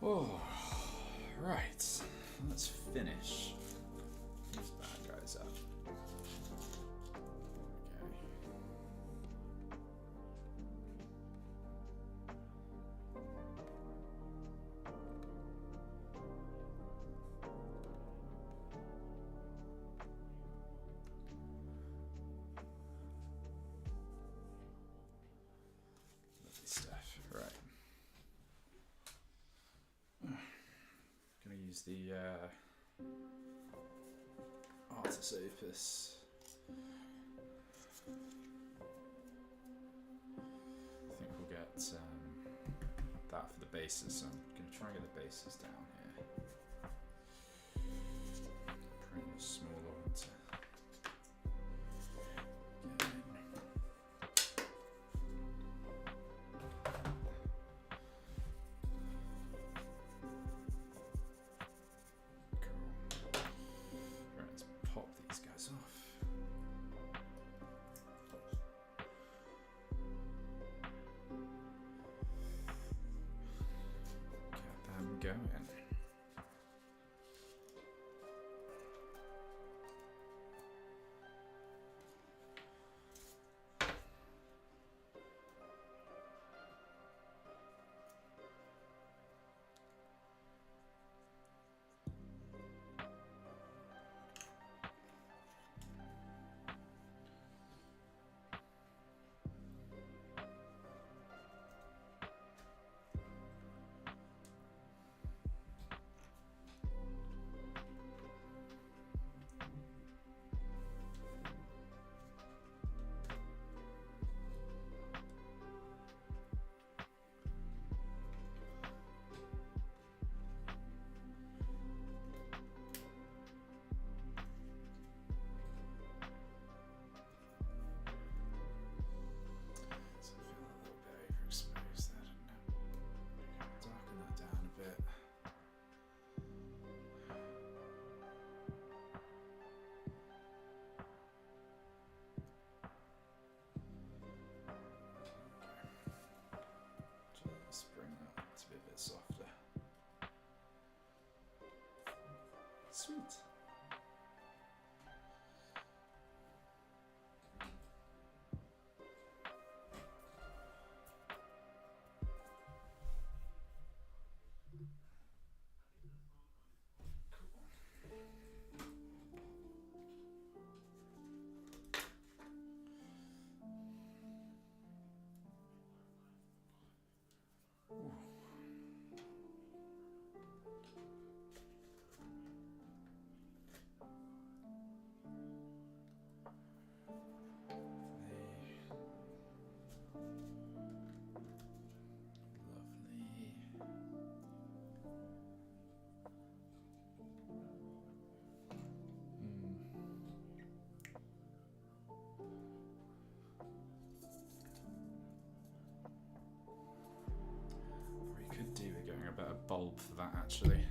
Oh, right. Let's finish these bad guys up. Lovely stuff. Right. Gonna use the Artis Opus. I think we'll get that for the bases, so I'm going to try and get the bases down here. Pretty small one to get in. Cool. Right, let's pop these guys off. Going. Softer. Sweet. A bulb for that actually.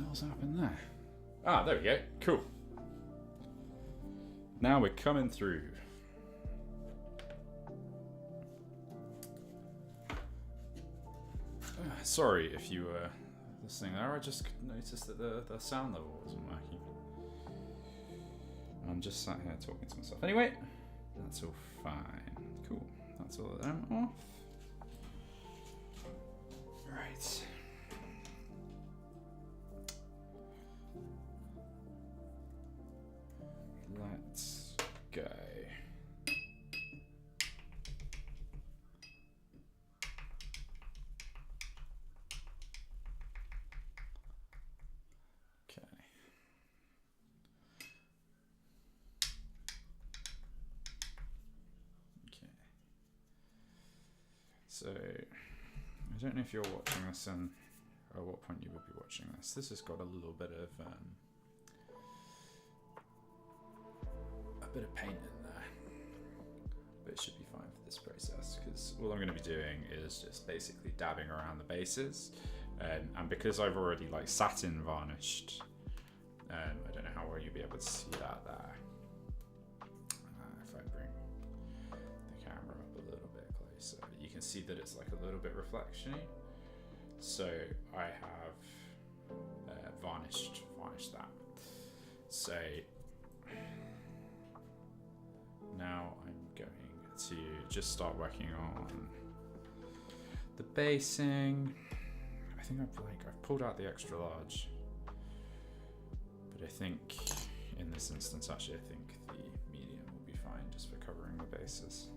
What's happened there? Ah, there we go. Cool. Now we're coming through. Sorry if you were listening there. I just noticed that the sound level wasn't working. I'm just sat here talking to myself. Anyway, that's all fine. Cool. That's all of them off. Right. So, I don't know if you're watching this and at what point you would be watching this. This has got a little bit of paint in there, but it should be fine for this process because all I'm going to be doing is just basically dabbing around the bases, and because I've already like satin varnished, I don't know how well you'll be able to see that there. If I bring the camera up a little bit closer, you can see that it's like a little bit reflection-y. So I have varnished that. So now I'm going to just start working on the basing. I think I've pulled out the extra large, but I think in this instance, actually, I think the medium will be fine just for covering the bases.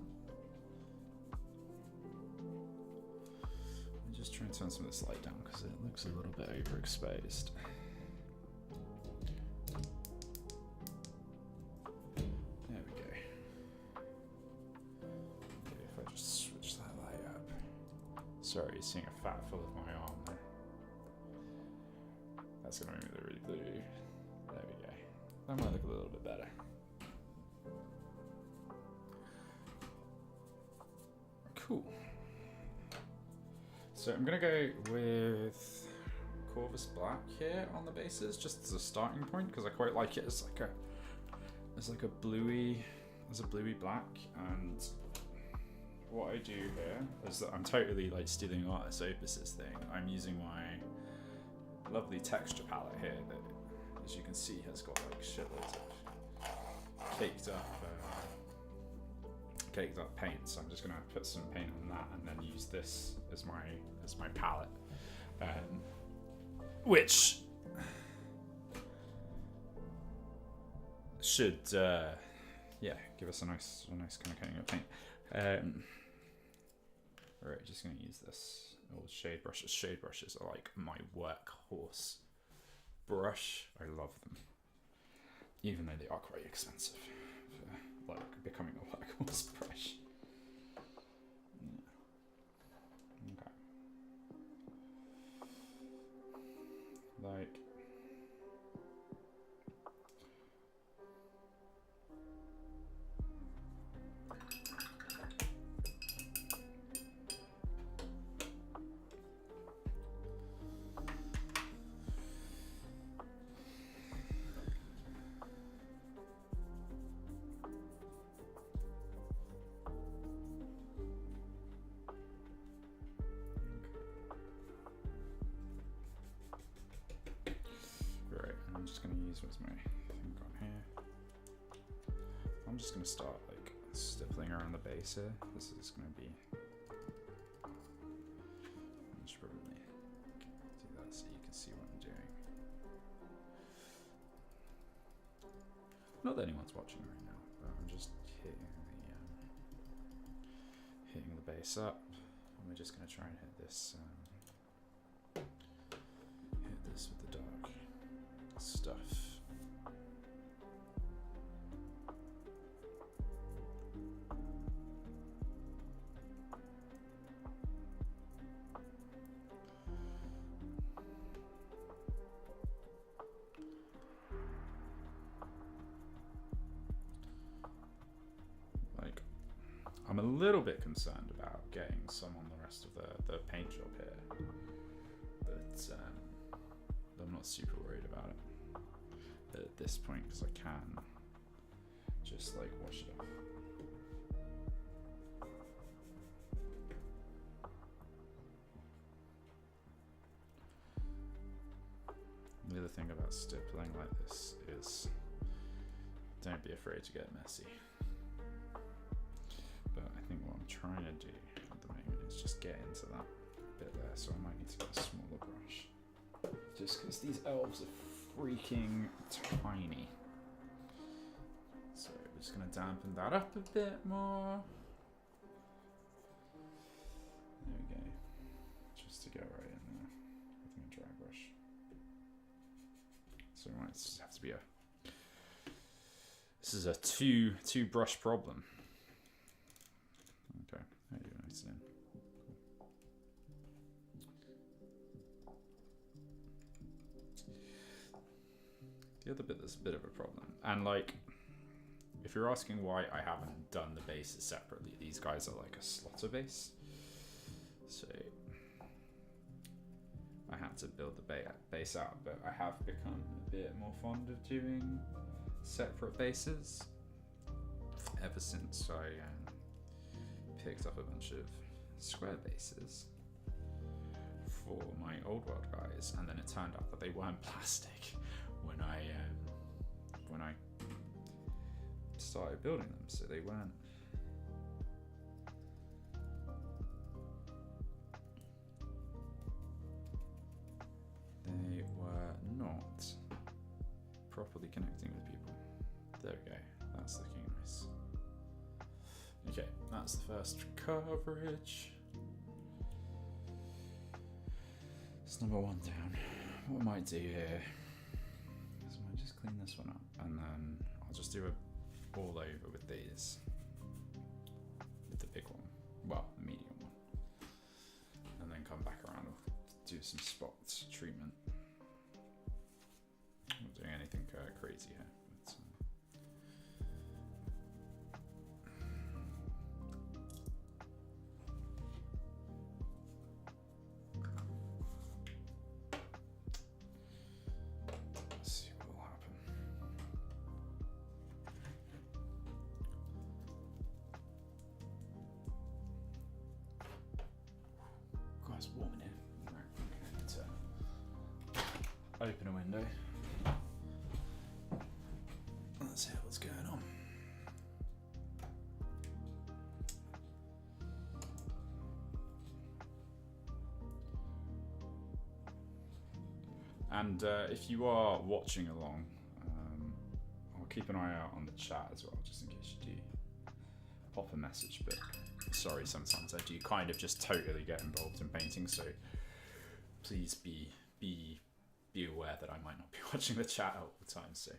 I'm just trying to turn some of this light down because it looks a little bit overexposed. Sorry, you're seeing a fat full of my arm there. That's gonna make me look really blue. There we go. That might look a little bit better. Cool. So I'm gonna go with Corvus Black here on the bases, just as a starting point, because I quite like it as like a bluey black. And what I do here is that I'm totally like stealing Artis Opus's thing. I'm using my lovely texture palette here that, as you can see, has got like shitloads of caked up paint. So I'm just gonna put some paint on that and then use this as my palette, which should give us a nice kind of coating of paint. Alright, just going to use this old shade brushes. Shade brushes are like my workhorse brush. I love them, even though they are quite expensive for like becoming a workhorse brush. Yeah. Okay. Like. I'm just going to use what's my thing on here. I'm just going to start like stippling around the base here. This is going to be. I should probably do that so you can see what I'm doing. Not that anyone's watching right now, but I'm just hitting the base up. And we're just going to try and hit this with the dark stuff. Like, I'm a little bit concerned about getting some on the rest of the paint job here, but I'm not super worried about it at this point because I can just like wash it off. The other thing about stippling like this is don't be afraid to get messy. But I think what I'm trying to do at the moment is just get into that bit there, so I might need to get a smaller brush. Just because these elves are freaking tiny. So we're just going to dampen that up a bit more. There we go. Just to get right in there with my dry brush. So it might just have to be this is a two brush problem. Okay, there you go, nice in. Cool. The other bit that's a bit of a problem, and like, if you're asking why I haven't done the bases separately, these guys are like a slaughter base. So I had to build the base out, but I have become a bit more fond of doing separate bases ever since I picked up a bunch of square bases for my old world guys, and then it turned out that they weren't plastic when I started building them, so they weren't. They were not properly connecting with people. There we go. That's looking nice. Okay, that's the first coverage. It's number one down. What I might do here is I might just clean this one up, and then I'll just do a all over with these. With the big one. Well, the medium one. And then come back around and do some spots treatment. I'm not doing anything crazy here. But, let's see what will happen. God, it's warm in here. Right, I need to open a window. Let's see what's going on. And if you are watching along, I'll keep an eye out on the chat as well, just in case you do pop a message. But sorry, sometimes I do kind of just totally get involved in painting, so please be aware that I might not be watching the chat all the time. So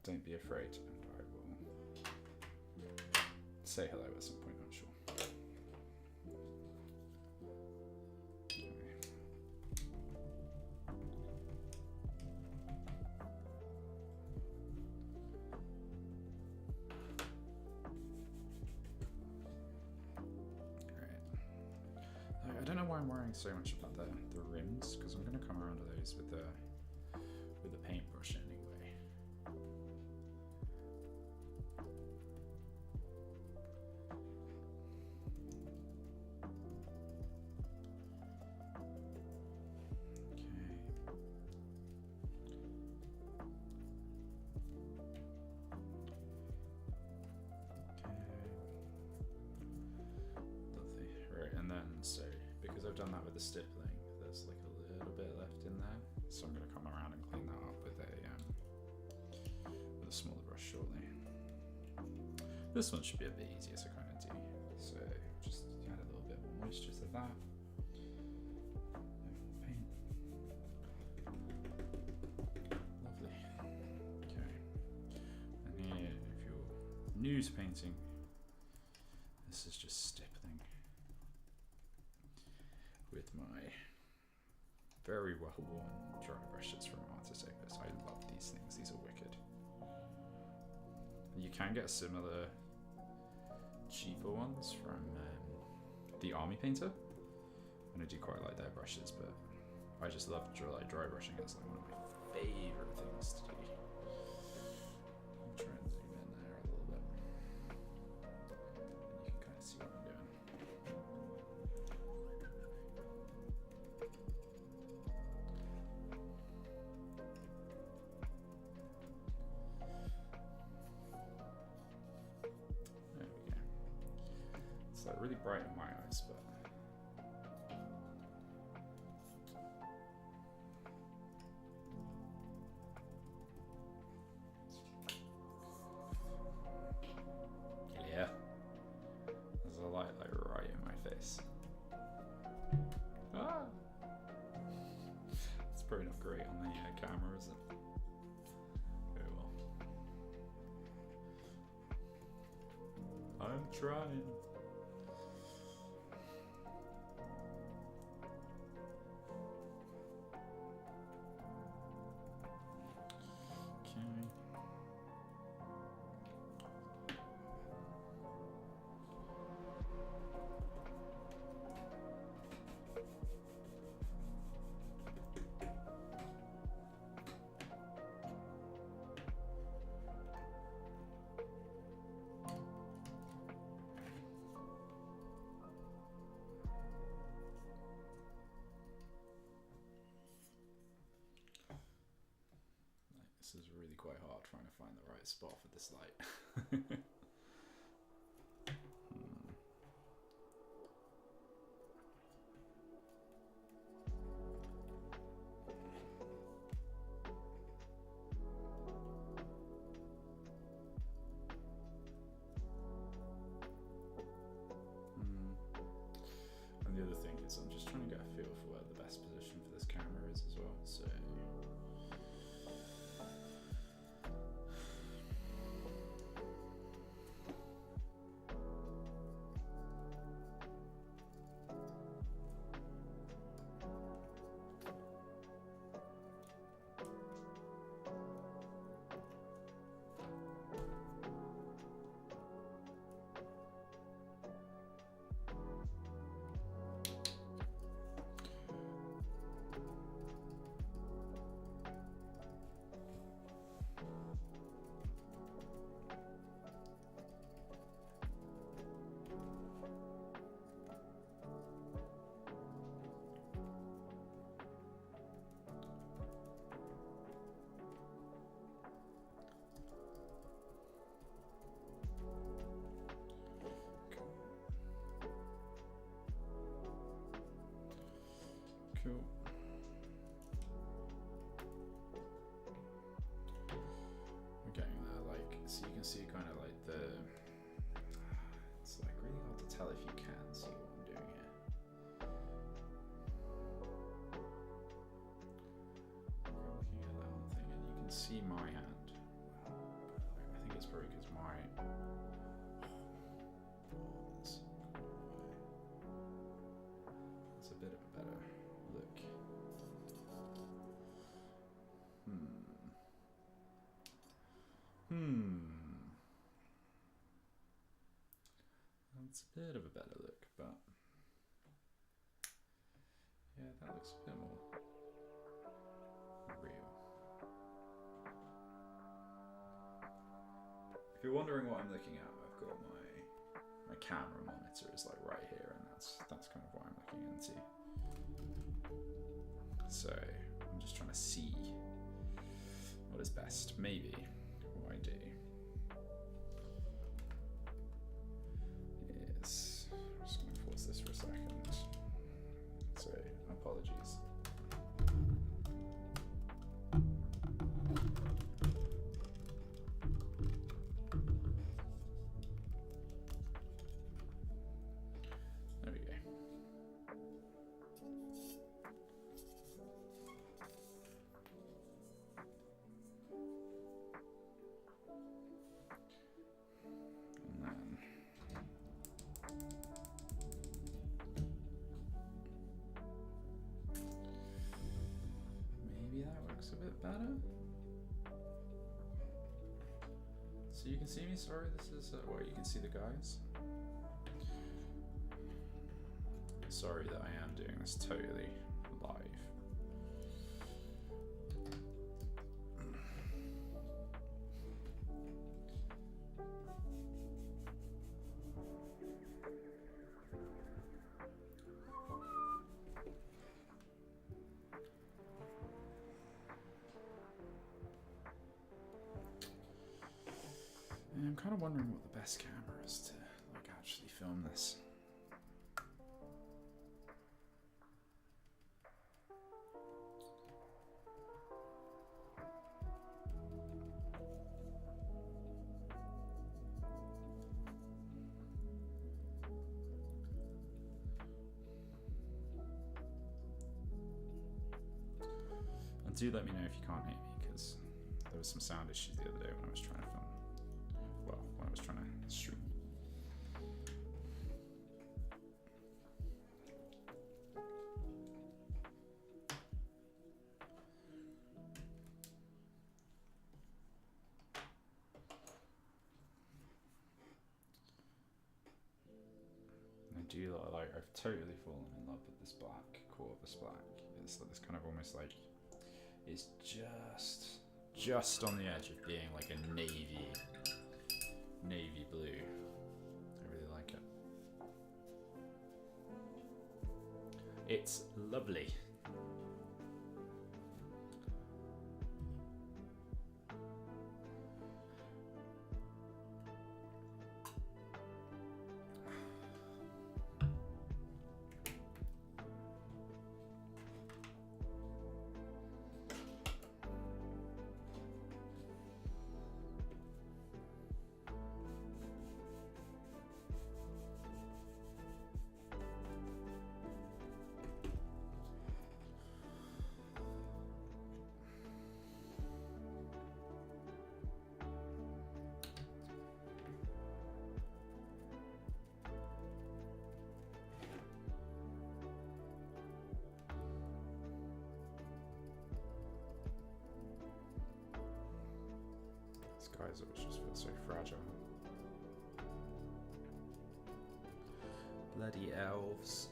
don't be afraid, and I will say hello at some point, I'm sure. I don't know why I'm worrying so much about the rims, because I'm going to come around to those with the paintbrush anyway. So because I've done that with the stippling, there's like a little bit left in there, so I'm going to come around and clean that up with a smaller brush shortly. This one should be a bit easier to kind of do, so just add a little bit more moisture to that. Paint. Lovely. Okay. And here, if you're new to painting, this is just stippling with my very well worn dry brushes from Artist Opus. I love these things, these are wicked. You can get similar cheaper ones from the Army Painter, and I do quite like their brushes, but I just love dry brushing. It's like one of my favourite things to do. I'll try and zoom in there a little bit, and you can kind of see what I'm doing. It's like really bright in my eyes, but yeah, there's a light like right in my face. Ah, it's probably not great on the camera, is it? Very well. I'm trying. trying to find the right spot for this light. And the other thing is I'm just trying to get a feel for where the best position for this camera is as well. So cool. I'm getting there, like, so you can see kind of like the, it's like really hard to tell if you can see what I'm doing here. I'm looking at that one thing and you can see my hand. I think it's probably because my, it's a bit of a better look. That's a bit of a better look, but yeah, that looks a bit more real. If you're wondering what I'm looking at, I've got my camera monitor is like right here, and that's kind of what I'm looking into. So I'm just trying to see what is best. Maybe what I do is, I'm just going to pause this for a second. So apologies. There we go. And then maybe that works a bit better. So you can see me, sorry, this is, well, you can see the guys. Sorry that I am doing this totally live. And I'm kind of wondering what the best camera is to like actually film this. And do let me know if you can't hear me, because there was some sound issues the other day when I was trying to film. Well, when I was trying to stream. I do like, I've totally fallen in love with this black, Corvus black. It's like this kind of almost like, it's just on the edge of being like a navy blue. I really like it. It's lovely. visor, which just feels so fragile. Bloody elves.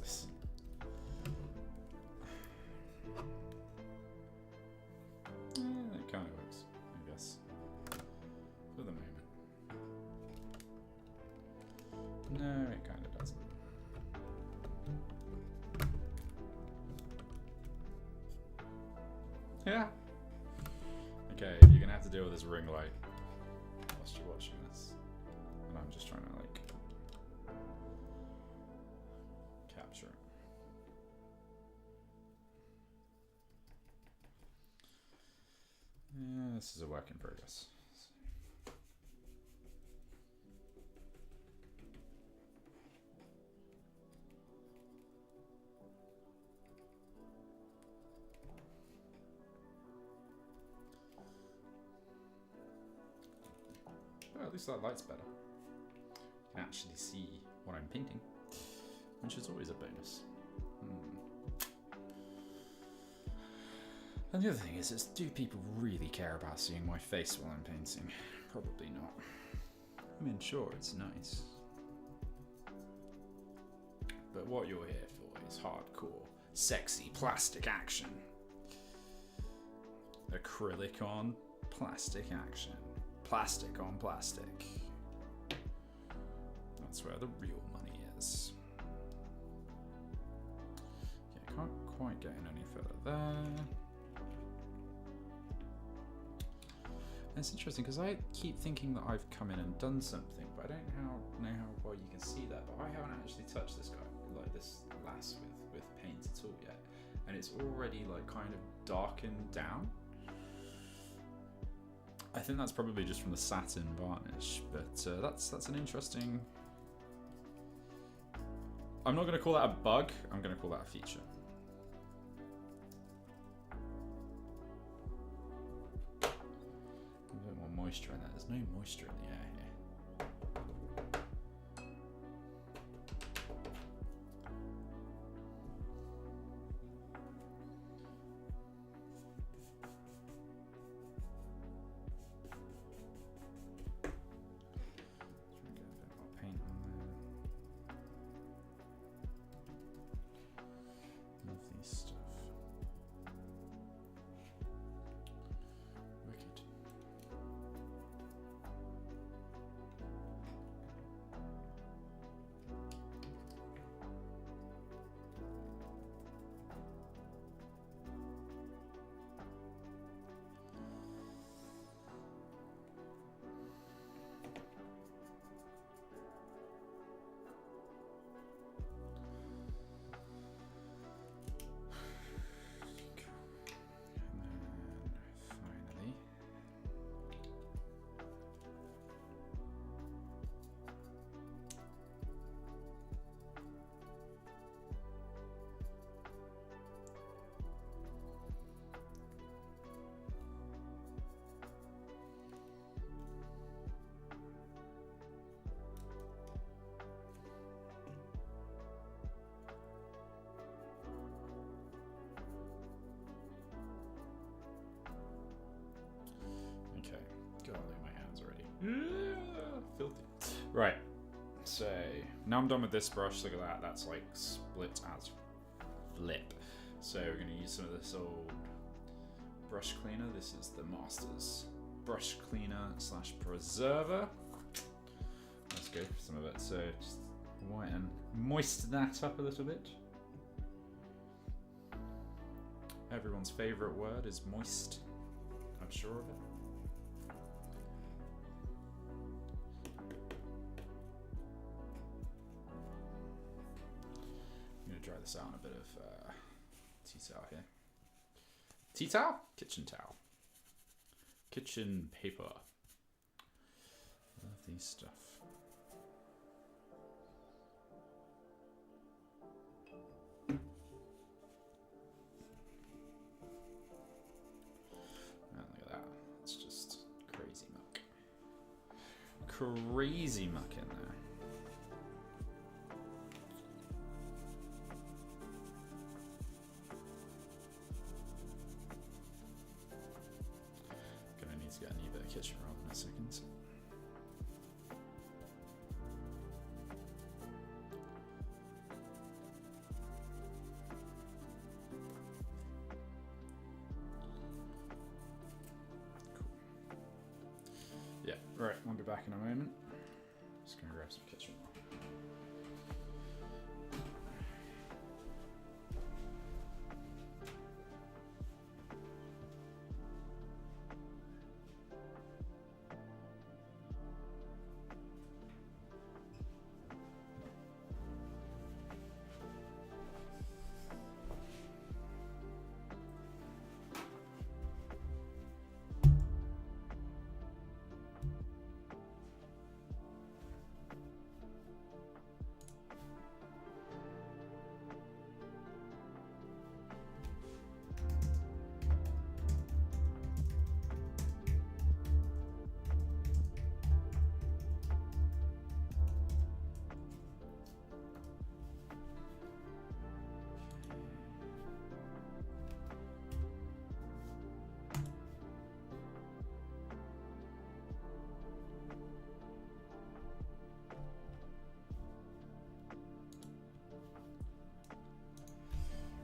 This. It kind of works, I guess, for the moment. No, it kind of doesn't. Yeah. Okay, you're gonna have to deal with this ring light whilst you're watching this, and I'm just trying to like capture it. Yeah, this is a work in progress. Well, at least that light's better. You can actually see what I'm painting, which is always a bonus. And the other thing is, do people really care about seeing my face while I'm painting? Probably not. I mean, sure, it's nice. But what you're here for is hardcore, sexy plastic action. Acrylic on plastic action. Plastic on plastic. That's where the real money is. Okay, can't quite get in any further there. And it's interesting because I keep thinking that I've come in and done something, but I don't know how well you can see that. But I haven't actually touched this guy, like this lass with paint at all yet, and it's already like kind of darkened down. I think that's probably just from the satin varnish, but that's an interesting. I'm not going to call that a bug. I'm going to call that a feature. A bit more moisture in there. There's no moisture in the air here. God, look at my hands already. Filthy. Right. So now I'm done with this brush. Look at that. That's like split as flip. So we're going to use some of this old brush cleaner. This is the Master's brush cleaner / preserver. Let's go for some of it. So just white and moisten that up a little bit. Everyone's favorite word is moist. I'm sure of it. I'm going to dry this out in a bit of tea towel here. Tea towel? Kitchen towel. Kitchen paper. Lovely stuff. Look at that. It's just crazy muck. Crazy muck in there. Gonna need to get a new bit of kitchen roll in a second. Yeah, right, I'll be back in a moment. Just gonna grab some kitchen roll.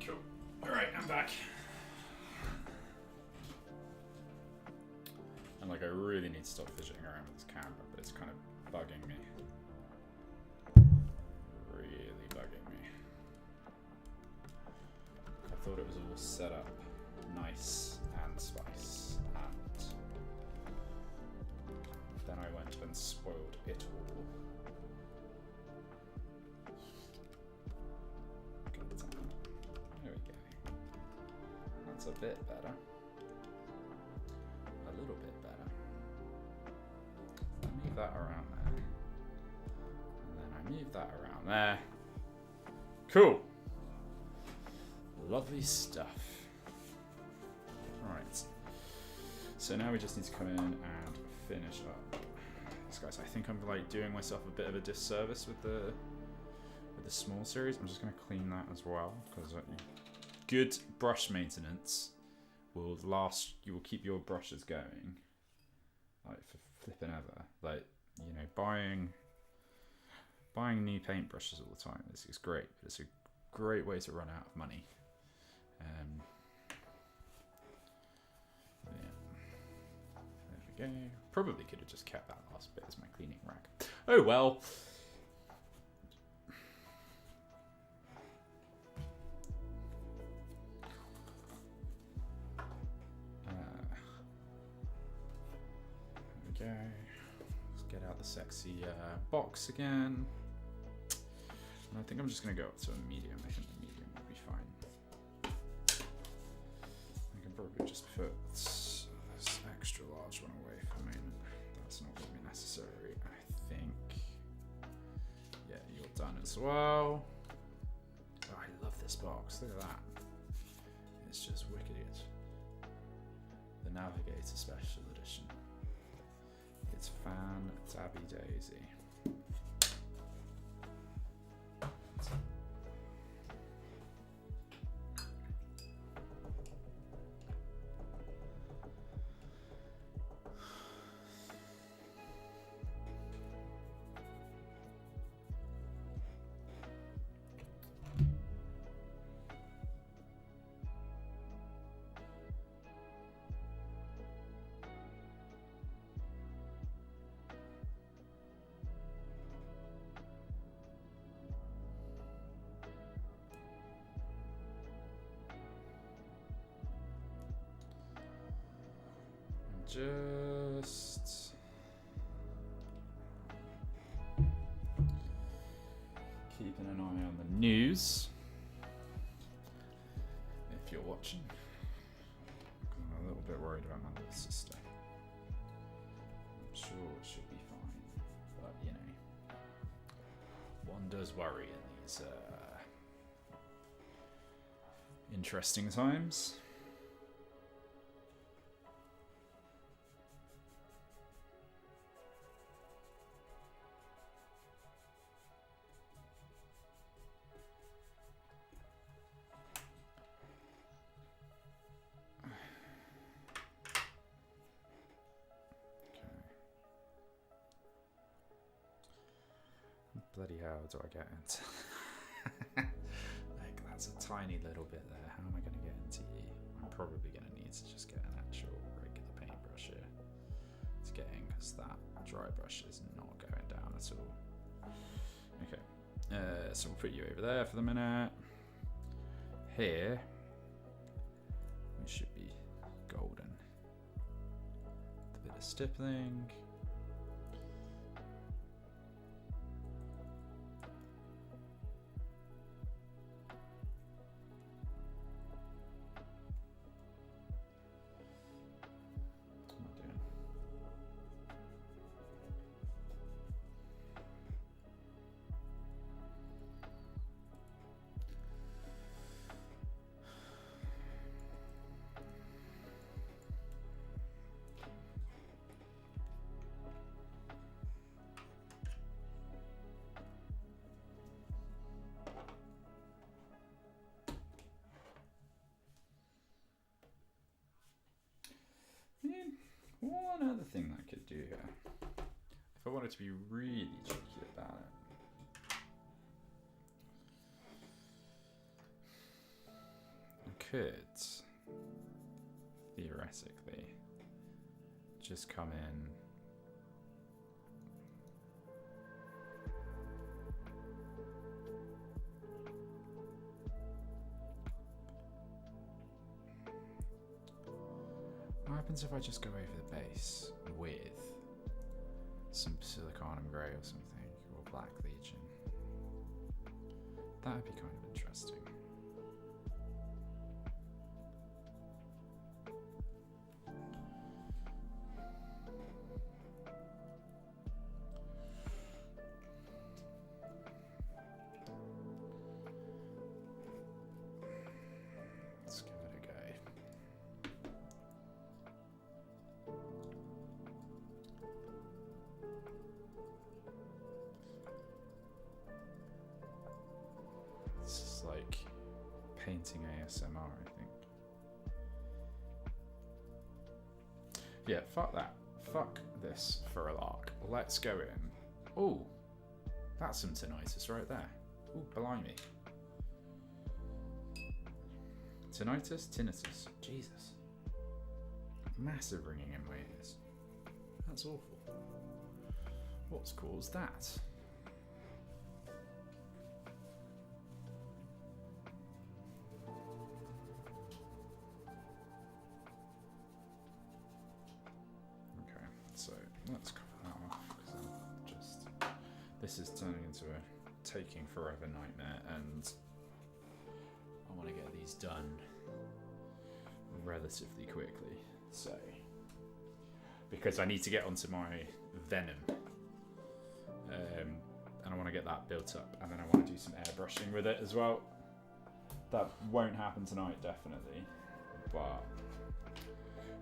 Cool. Alright, I'm back. And like, I really need to stop fidgeting around with this camera, but it's kind of bugging me. Really bugging me. I thought it was all set up nice and spice, and then I went and spoiled it all. There we go. That's a bit better. A little bit better. I move that around there. And then I move that around there. Cool. Lovely stuff. Alright. So now we just need to come in and finish up. These guys, I think I'm like doing myself a bit of a disservice with the small series. I'm just going to clean that as well, because good brush maintenance will last. You will keep your brushes going like for flipping ever. Like, you know, buying new paintbrushes all the time is great, but it's a great way to run out of money. Yeah. There we go. Probably could have just kept that last bit as my cleaning rack. Oh well. Let's get out the sexy box again. And I think I'm just going to go up to a medium. I think the medium will be fine. I can probably just put this extra large one away for a moment. That's not going to be necessary, I think. Yeah, you're done as well. Oh, I love this box. Look at that. It's just wicked. The Navigator Special Edition. It's fan-tabby daisy. Just keeping an eye on the news. If you're watching, I'm a little bit worried about my little sister. sure it should be fine. But, you know, one does worry in these interesting times. Bloody hell do I get into? Like, that's a tiny little bit there. How am I going to get into you? I'm probably going to need to just get an actual regular paintbrush here to get in, because that dry brush is not going down at all. Okay, so we'll put you over there for the minute. Here, we should be golden. A bit of stippling. One other thing I could do here, if I wanted to be really cheeky about it, I could theoretically just come in . What happens if I just go over the base with some Silicanum Grey or something, or Black Legion? That would be kind of interesting. Let's give it a go. Like painting ASMR, I think. Yeah, fuck that. Fuck this for a lark. Let's go in. Oh, that's some tinnitus right there. Oh, blimey. Tinnitus. Jesus. Massive ringing in my ears. That's awful. What's caused that? So let's cover that off, because I'm just, this is turning into a taking forever nightmare, and I want to get these done relatively quickly. So, because I need to get onto my venom, and I want to get that built up, and then I want to do some airbrushing with it as well. That won't happen tonight, definitely, but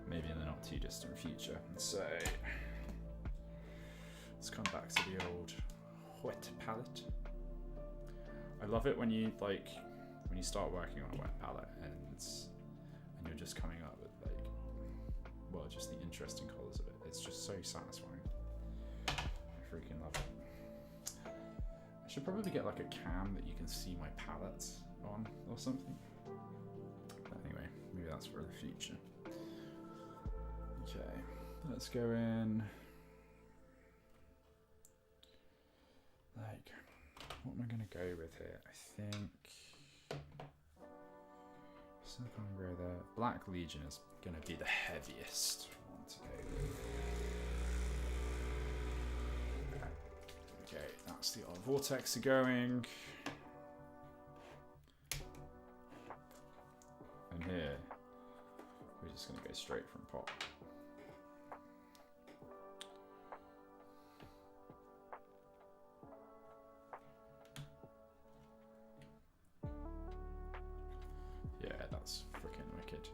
maybe in the not too distant future. So let's come back to the old wet palette. I love it when you start working on a wet palette and you're just coming up with just the interesting colours of it. It's just so satisfying. I freaking love it. I should probably get like a cam that you can see my palette on or something. But anyway, maybe that's for the future. Okay, let's go in. Like, what am I going to go with here? I think Silicon Grey there. Black Legion is going to be the heaviest one to go with. Okay, that's the old vortex going. And here, we're just going to go straight from pop. that's freaking wicked.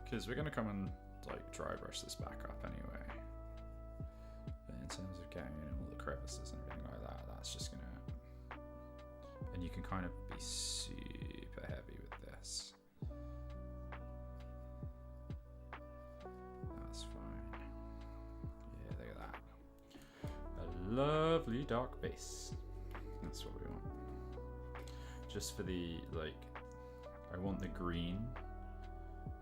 Because we're going to come and like dry brush this back up anyway. But in terms of getting in all the crevices and everything like that, that's just going to... And you can kind of be super heavy with this. That's fine. Yeah, look at that. A lovely dark base. That's what we want. Just for the, like, I want the green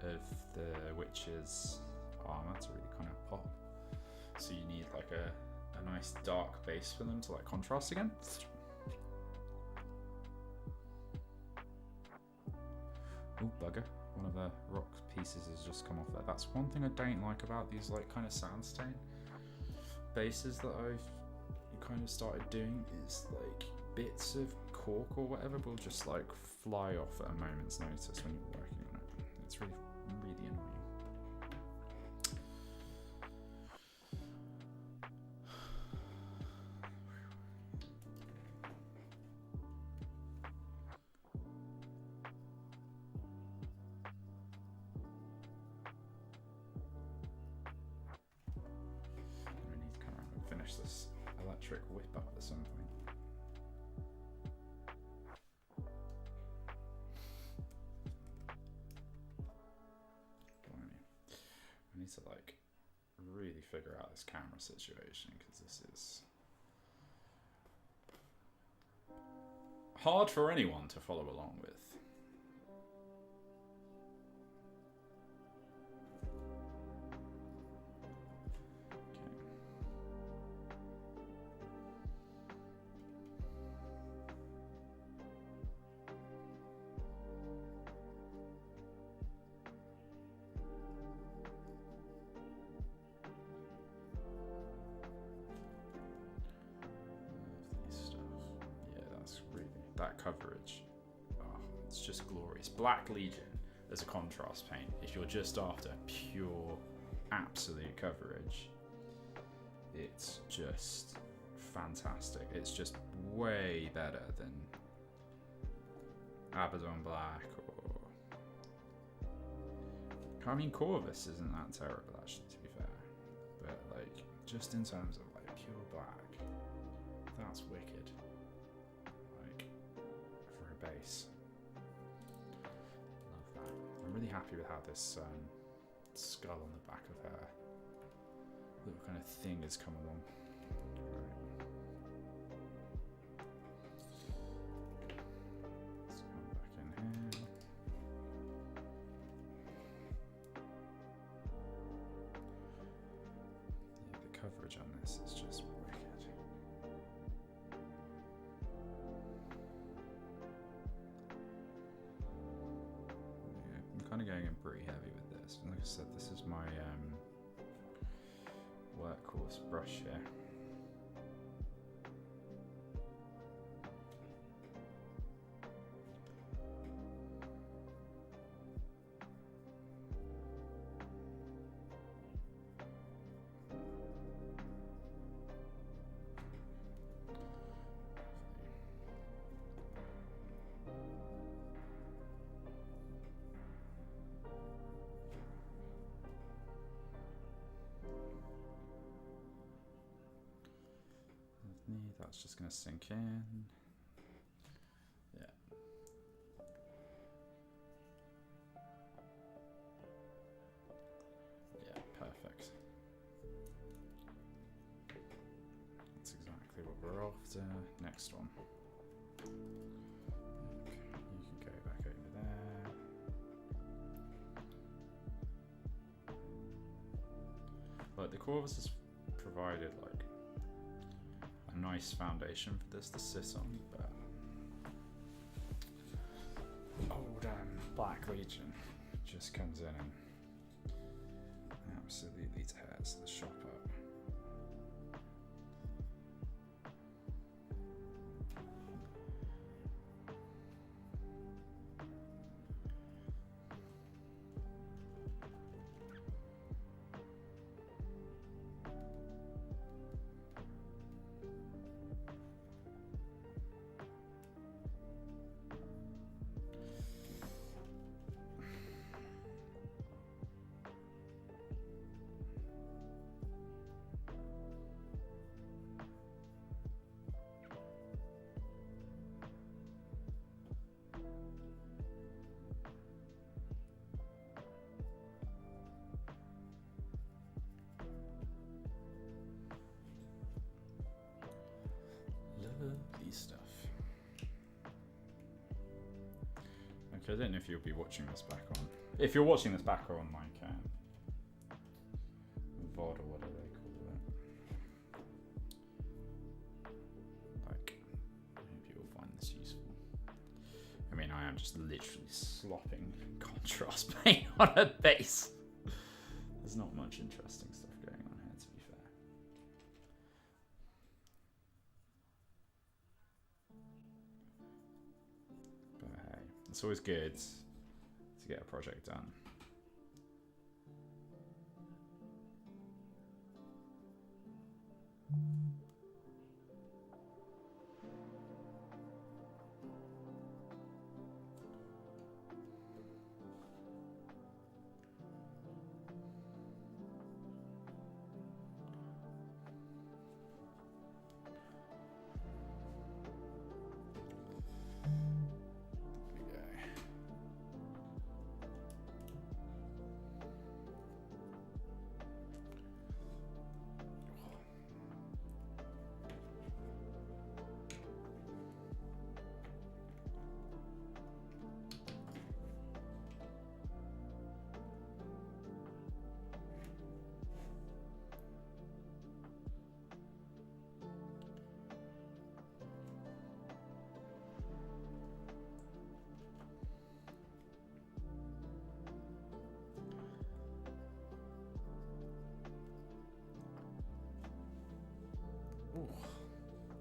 of the Wyches armor to really kind of pop. So you need like a nice dark base for them to like contrast against. Oh, bugger. One of the rock pieces has just come off there. That's one thing I don't like about these like kind of sandstone bases that I've kind of started doing is like bits of cork or whatever will just like fly off at a moment's notice when you're working on it. It's really, really annoying. This electric whip up at some point. Blimey. I need to like really figure out this camera situation because this is hard for anyone to follow along with. That coverage, oh, it's just glorious. Black Legion as a contrast paint, if you're just after pure absolute coverage, it's just fantastic. It's just way better than Abaddon Black or... I mean, Corvus isn't that terrible actually, to be fair, but like just in terms of like pure black, that's wicked. Base. Love that. I'm really happy with how this skull on the back of her little kind of thing has come along. Right. Let's come back in here. Yeah, the coverage on this is just wicked. Kind of going in pretty heavy with this. And like I said, this is my workhorse brush here. That's just going to sink in. Yeah. Yeah, perfect. That's exactly what we're after. Next one. Okay, you can go back over there. Like the Corvus has provided like a nice foundation for this to sit on, but old Black Legion just comes in and absolutely tears the shop up. stuff. Okay, I don't know if you'll be watching this back on. If you're watching this back on, like, VOD or whatever they call it. Like, I hope you will find this useful. I mean, I am just literally slopping contrast paint on a base. There's not much interesting stuff going on here, to be fair. But hey, it's always good to get a project done.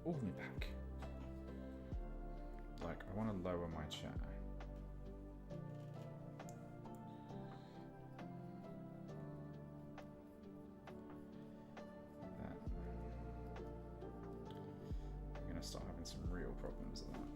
Oh, me back. Like, I want to lower my chair. Then I'm going to start having some real problems at that point.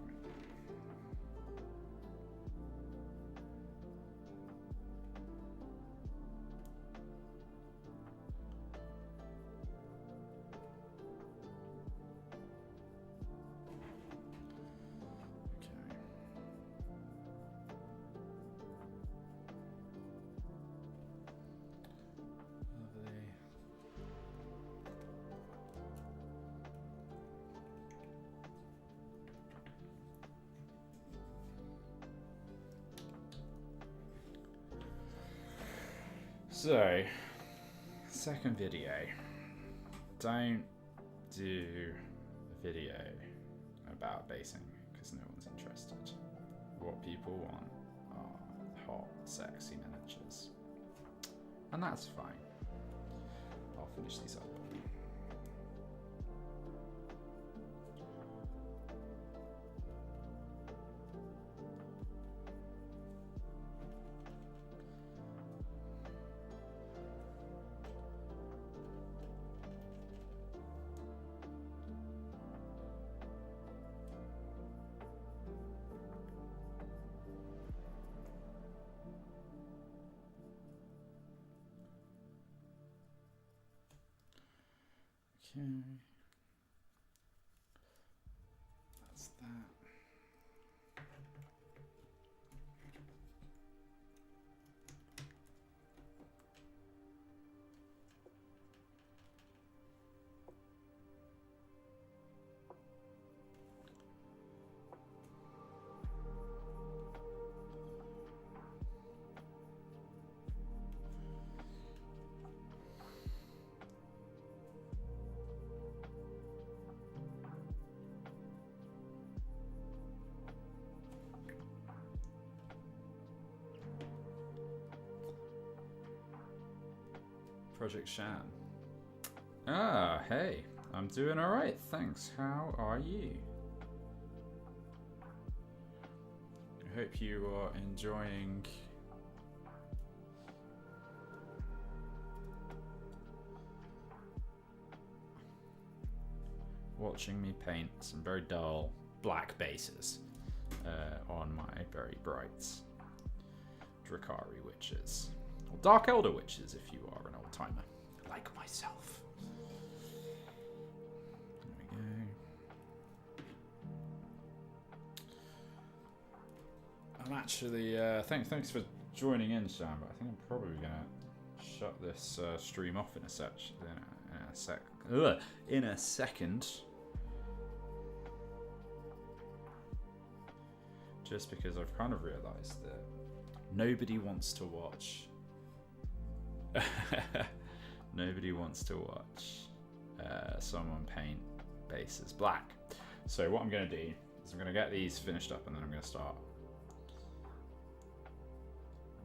So, second video. Don't do a video about basing because no one's interested. What people want are hot, sexy miniatures. And that's fine. I'll finish these up. Okay. That's that. Project Shan. Ah, hey, I'm doing alright, thanks. How are you? I hope you are enjoying watching me paint some very dull black bases on my very bright Drukhari Witches. Or Dark Elder Witches if you are an old timer, like myself. There we go. I'm actually, thanks for joining in, Sam, but I think I'm probably going to shut this stream off in a second. just because I've kind of realised that nobody wants to watch. Nobody wants to watch someone paint bases black. So what I'm going to do is I'm going to get these finished up, and then I'm going to start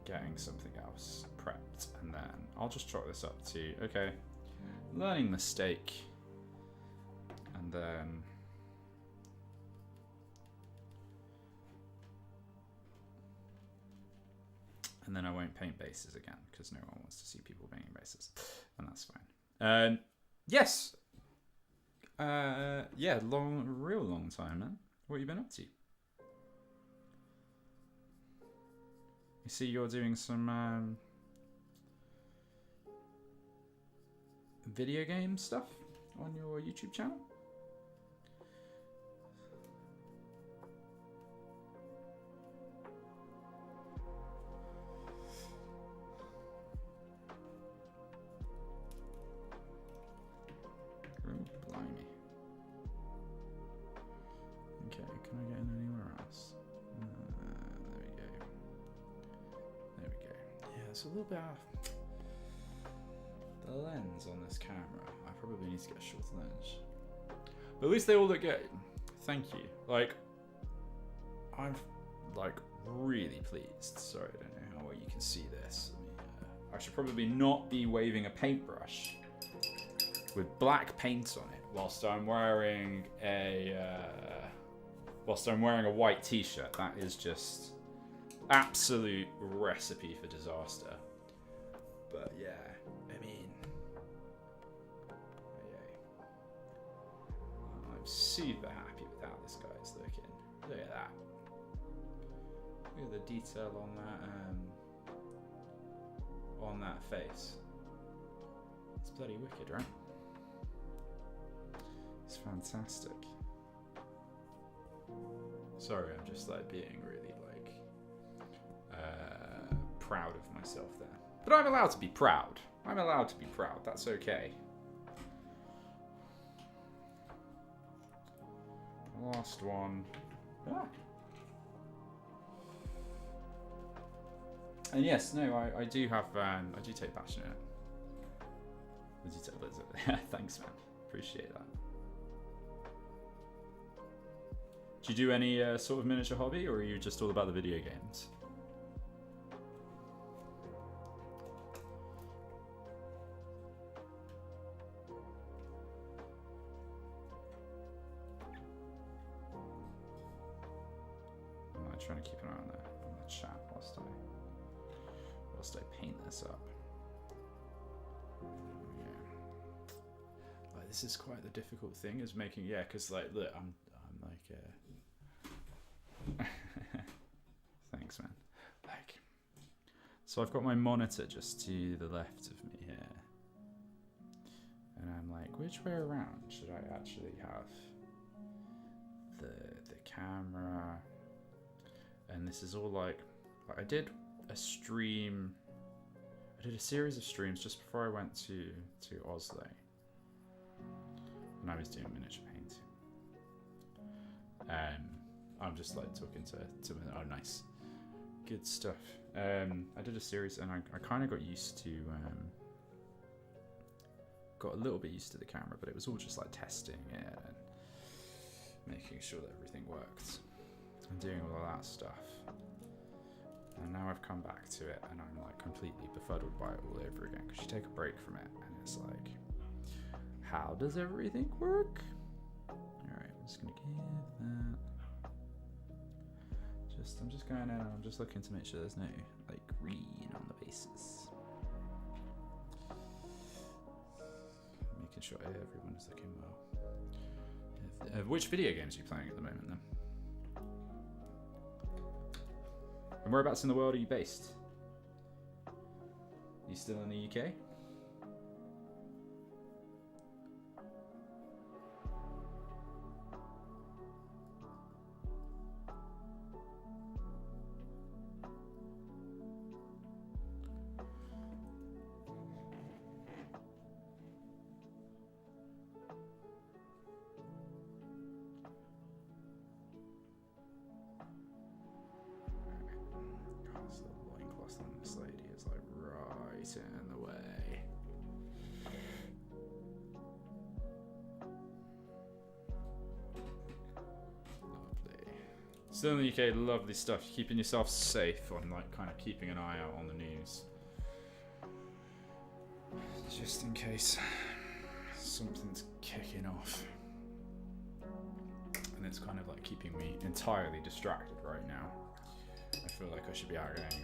getting something else prepped, and then I'll just chalk this up to, okay, learning mistake, and then I won't paint bases again because no one wants to see people painting bases, and that's fine. Yes. Yeah, real long time, man. What have you been up to? You see, you're doing some video game stuff on your YouTube channel. Blimey. Okay, can I get in anywhere else? There we go. There we go. Yeah, it's a little bit off. The lens on this camera. I probably need to get a shorter lens. But at least they all look good. Thank you. Like, I'm like really pleased. Sorry, I don't know how well you can see this. I should probably not be waving a paintbrush with black paint on it whilst I'm wearing a white t-shirt. That is just absolute recipe for disaster. But yeah, I mean, yeah, I'm super happy with how this guy's looking. Look at that. Look at the detail on that face. It's bloody wicked, right? It's fantastic. Sorry, I'm just like being really like proud of myself there. But I'm allowed to be proud. I'm allowed to be proud. That's okay. Last one. Ah. And yes, no, I do have, I do take passion in it. Thanks, man. Appreciate that. Do you do any sort of miniature hobby, or are you just all about the video games? I'm trying to keep an eye on the chat whilst I paint this up. Yeah. Like, this is quite the difficult thing, is making, yeah, because like, look, I'm like, thanks, man. Like, so I've got my monitor just to the left of me here, and I'm like, which way around should I actually have the camera? And this is all like I did a stream. I did a series of streams just before I went to Oslo, and I was doing miniature painting. I'm just like talking to oh, nice, good stuff. I did a series, and I kind of got used to got a little bit used to the camera, but it was all just like testing it and making sure that everything worked and doing all of that stuff. And now I've come back to it, and I'm like completely befuddled by it all over again, because you take a break from it and it's like, how does everything work? Alright, I'm just gonna give that. I'm just going in, and I'm just looking to make sure there's no like green on the bases. Making sure everyone is looking well. Which video games are you playing at the moment then? And whereabouts in the world are you based? You still in the UK? Still in the UK, lovely stuff. Keeping yourself safe on like kind of keeping an eye out on the news. Just in case something's kicking off. And it's kind of like keeping me entirely distracted right now. I feel like I should be out going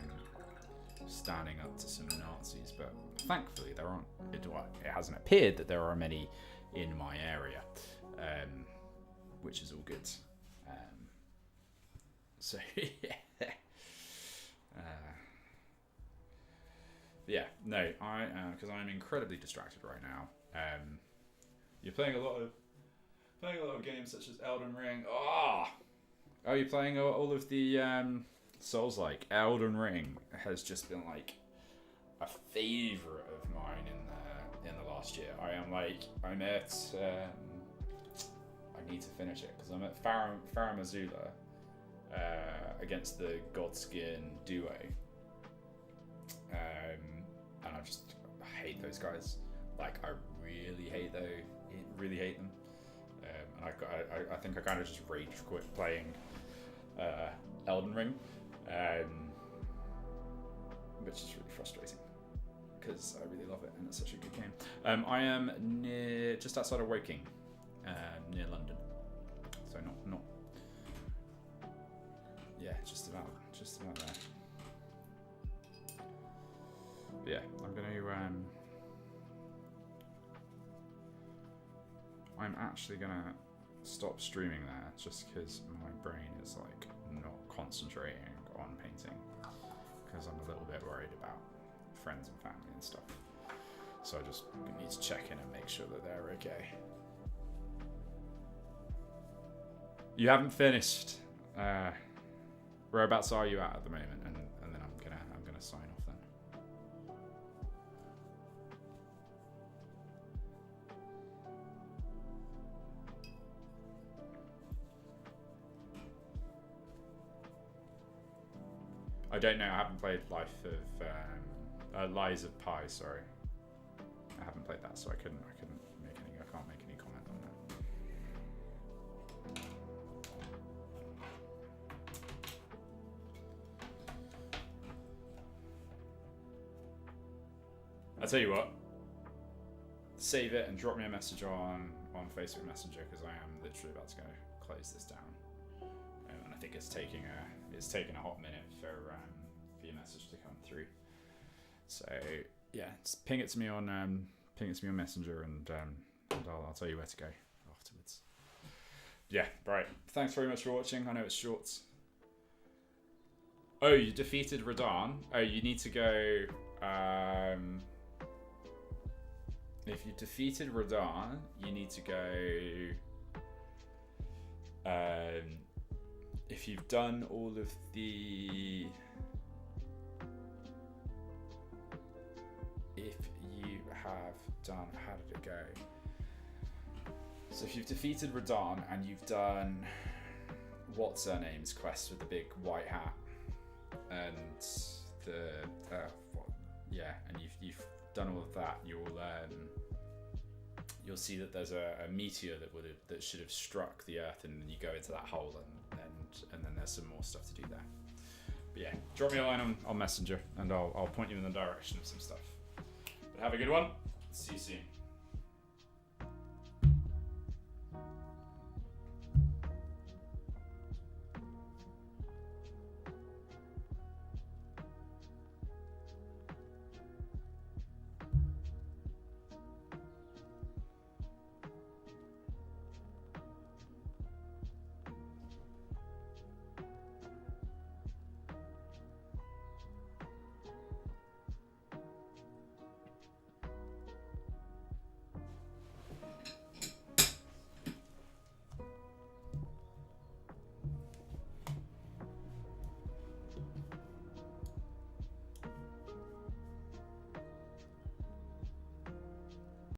and standing up to some Nazis, but thankfully there aren't. It hasn't appeared that there are many in my area, which is all good. So yeah, yeah. No, because I'm incredibly distracted right now. You're playing a lot of games such as Elden Ring. Oh, you're playing all of the Souls-like. Elden Ring has just been like a favorite of mine in the last year. I'm at I need to finish it because I'm at Farum Azula against the Godskin duo, and I hate those guys. Like I really hate them. And I think I kind of just rage quit playing Elden Ring, which is really frustrating because I really love it and it's such a good game. I am just outside of Woking, near London, so not yeah, just about there. But yeah, I'm actually gonna stop streaming there just because my brain is like not concentrating on painting because I'm a little bit worried about friends and family and stuff. So I just need to check in and make sure that they're okay. You haven't finished. Whereabouts are you at the moment? And then I'm gonna sign off then. I don't know. I haven't played Lies of Pi. Sorry, I haven't played that, so I can't make any comment on that. I'll tell you what. Save it and drop me a message on Facebook Messenger because I am literally about to go close this down, and I think it's taking a hot minute for your message to come through. So yeah, just ping it to me on Messenger, and I'll tell you where to go afterwards. Yeah, right. Thanks very much for watching. I know it's short. Oh, you defeated Radahn. Oh, you need to go. If you defeated Radahn, you need to go. If you've done all of the. If you have done. How did it go? So if you've defeated Radahn and you've done. What's her name's quest with the big white hat. And the. And you've done all of that, you'll see that there's a meteor that should have struck the Earth, and then you go into that hole, and then there's some more stuff to do there. But yeah, drop me a line on Messenger, and I'll point you in the direction of some stuff. But have a good one. See you soon.